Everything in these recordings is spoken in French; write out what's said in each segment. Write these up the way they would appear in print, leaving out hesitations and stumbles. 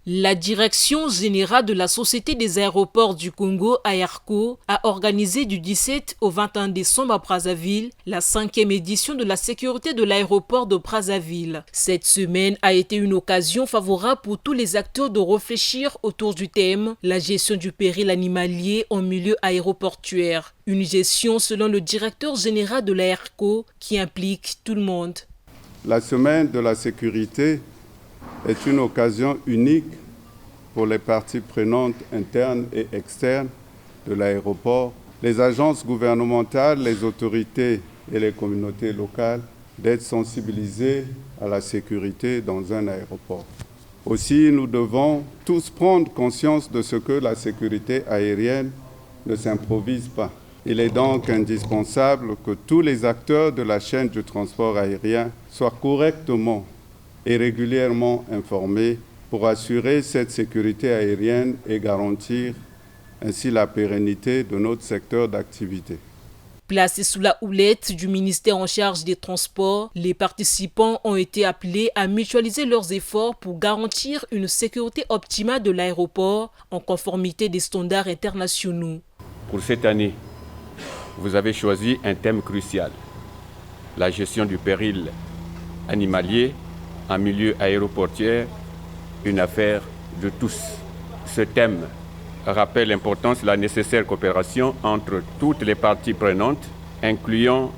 La Direction générale de la Société des aéroports du Congo, AERCO, a organisé du 17 au 21 décembre à Brazzaville la 5e édition de la sécurité de l'aéroport de Brazzaville. Cette semaine a été une occasion favorable pour tous les acteurs de réfléchir autour du thème « La gestion du péril animalier en milieu aéroportuaire ». Une gestion selon le directeur général de l'AERCO qui implique tout le monde. La semaine de la sécurité est une occasion unique pour les parties prenantes internes et externes de l'aéroport, les agences gouvernementales, les autorités et les communautés locales d'être sensibilisées à la sécurité dans un aéroport. Aussi, nous devons tous prendre conscience de ce que la sécurité aérienne ne s'improvise pas. Il est donc indispensable que tous les acteurs de la chaîne du transport aérien soient correctement et régulièrement informés pour assurer cette sécurité aérienne et garantir ainsi la pérennité de notre secteur d'activité. Placés sous la houlette du ministère en charge des Transports, les participants ont été appelés à mutualiser leurs efforts pour garantir une sécurité optimale de l'aéroport en conformité des standards internationaux. Pour cette année, vous avez choisi un thème crucial, la gestion du péril animalier en milieu aéroportuaire, une affaire de tous. Ce thème rappelle l'importance de la nécessaire coopération entre toutes les parties prenantes, incluant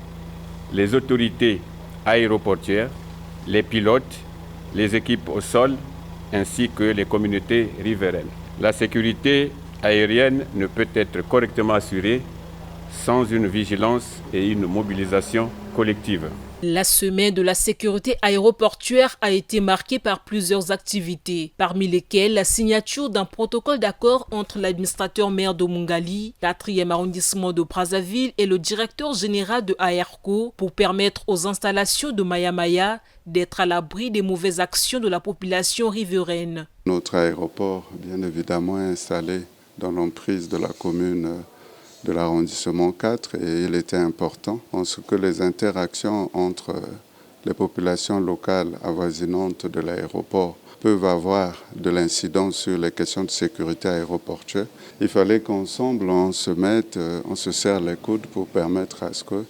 les autorités aéroportuaires, les pilotes, les équipes au sol, ainsi que les communautés riveraines. La sécurité aérienne ne peut être correctement assurée sans une vigilance et une mobilisation collective. La semaine de la sécurité aéroportuaire a été marquée par plusieurs activités, parmi lesquelles la signature d'un protocole d'accord entre l'administrateur maire de Mungali, 4e arrondissement de Brazzaville et le directeur général de AERCO pour permettre aux installations de Maya Maya d'être à l'abri des mauvaises actions de la population riveraine. Notre aéroport, bien évidemment, est installé dans l'emprise de la commune de l'arrondissement 4 et il était important en ce que les interactions entre les populations locales avoisinantes de l'aéroport peuvent avoir de l'incidence sur les questions de sécurité aéroportuaire. Il fallait qu'ensemble on se serre les coudes pour permettre à ce que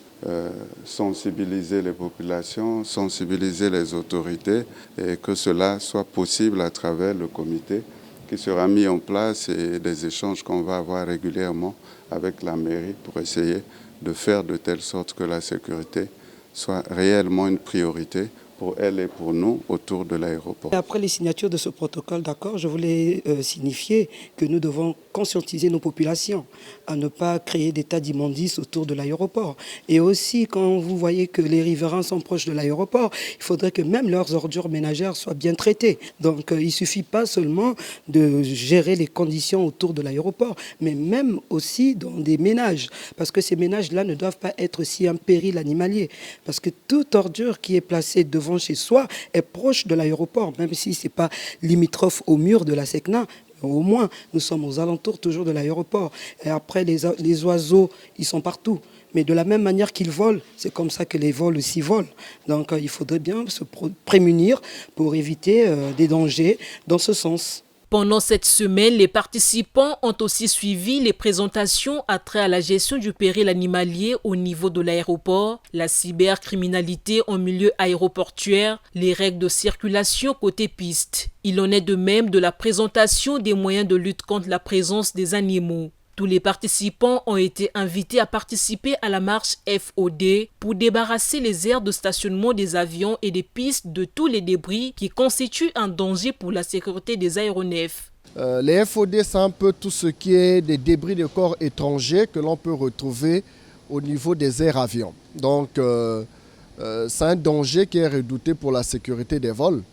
sensibiliser les populations, sensibiliser les autorités et que cela soit possible à travers le comité qui sera mis en place et des échanges qu'on va avoir régulièrement avec la mairie pour essayer de faire de telle sorte que la sécurité soit réellement une priorité pour elle et pour nous autour de l'aéroport. Après les signatures de ce protocole d'accord, je voulais signifier que nous devons conscientiser nos populations à ne pas créer d'état d'immondice autour de l'aéroport. Et aussi, quand vous voyez que les riverains sont proches de l'aéroport, il faudrait que même leurs ordures ménagères soient bien traitées. Donc il ne suffit pas seulement de gérer les conditions autour de l'aéroport, mais même aussi dans des ménages. Parce que ces ménages-là ne doivent pas être aussi un péril animalier. Parce que toute ordure qui est placée devant chez soi est proche de l'aéroport, même si ce n'est pas limitrophe au mur de la SECNA. Au moins, nous sommes aux alentours toujours de l'aéroport. Et après, les oiseaux, ils sont partout. Mais de la même manière qu'ils volent, c'est comme ça que les vols aussi volent. Donc, il faudrait bien se prémunir pour éviter des dangers dans ce sens. Pendant cette semaine, les participants ont aussi suivi les présentations attrait à la gestion du péril animalier au niveau de l'aéroport, la cybercriminalité en milieu aéroportuaire, les règles de circulation côté piste. Il en est de même de la présentation des moyens de lutte contre la présence des animaux. Tous les participants ont été invités à participer à la marche FOD pour débarrasser les aires de stationnement des avions et des pistes de tous les débris qui constituent un danger pour la sécurité des aéronefs. Les FOD, c'est un peu tout ce qui est des débris de corps étrangers que l'on peut retrouver au niveau des aires avions. Donc, c'est un danger qui est redouté pour la sécurité des vols.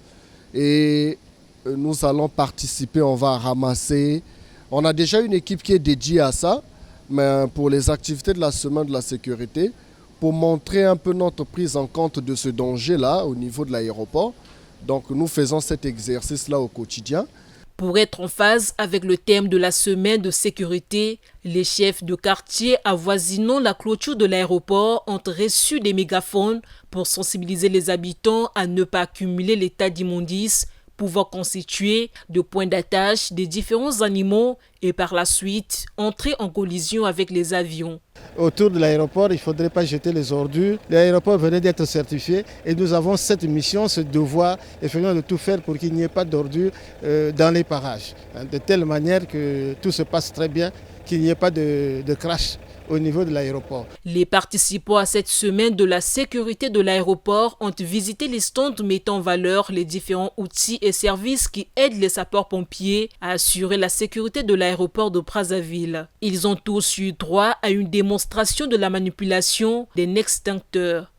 Et nous allons participer, on va ramasser. On a déjà une équipe qui est dédiée à ça, mais pour les activités de la semaine de la sécurité, pour montrer un peu notre prise en compte de ce danger-là au niveau de l'aéroport. Donc nous faisons cet exercice-là au quotidien. Pour être en phase avec le thème de la semaine de sécurité, les chefs de quartier avoisinant la clôture de l'aéroport ont reçu des mégaphones pour sensibiliser les habitants à ne pas accumuler l'état d'immondice pouvant constituer de points d'attache des différents animaux et par la suite entrer en collision avec les avions. Autour de l'aéroport, il ne faudrait pas jeter les ordures. L'aéroport venait d'être certifié et nous avons cette mission, ce devoir, effectivement, de tout faire pour qu'il n'y ait pas d'ordures dans les parages. De telle manière que tout se passe très bien, qu'il n'y ait pas de crash au niveau de l'aéroport. Les participants à cette semaine de la sécurité de l'aéroport ont visité les stands mettant en valeur les différents outils et services qui aident les sapeurs-pompiers à assurer la sécurité de l'aéroport de Brazzaville. Ils ont tous eu droit à une démonstration de la manipulation d'un extincteur.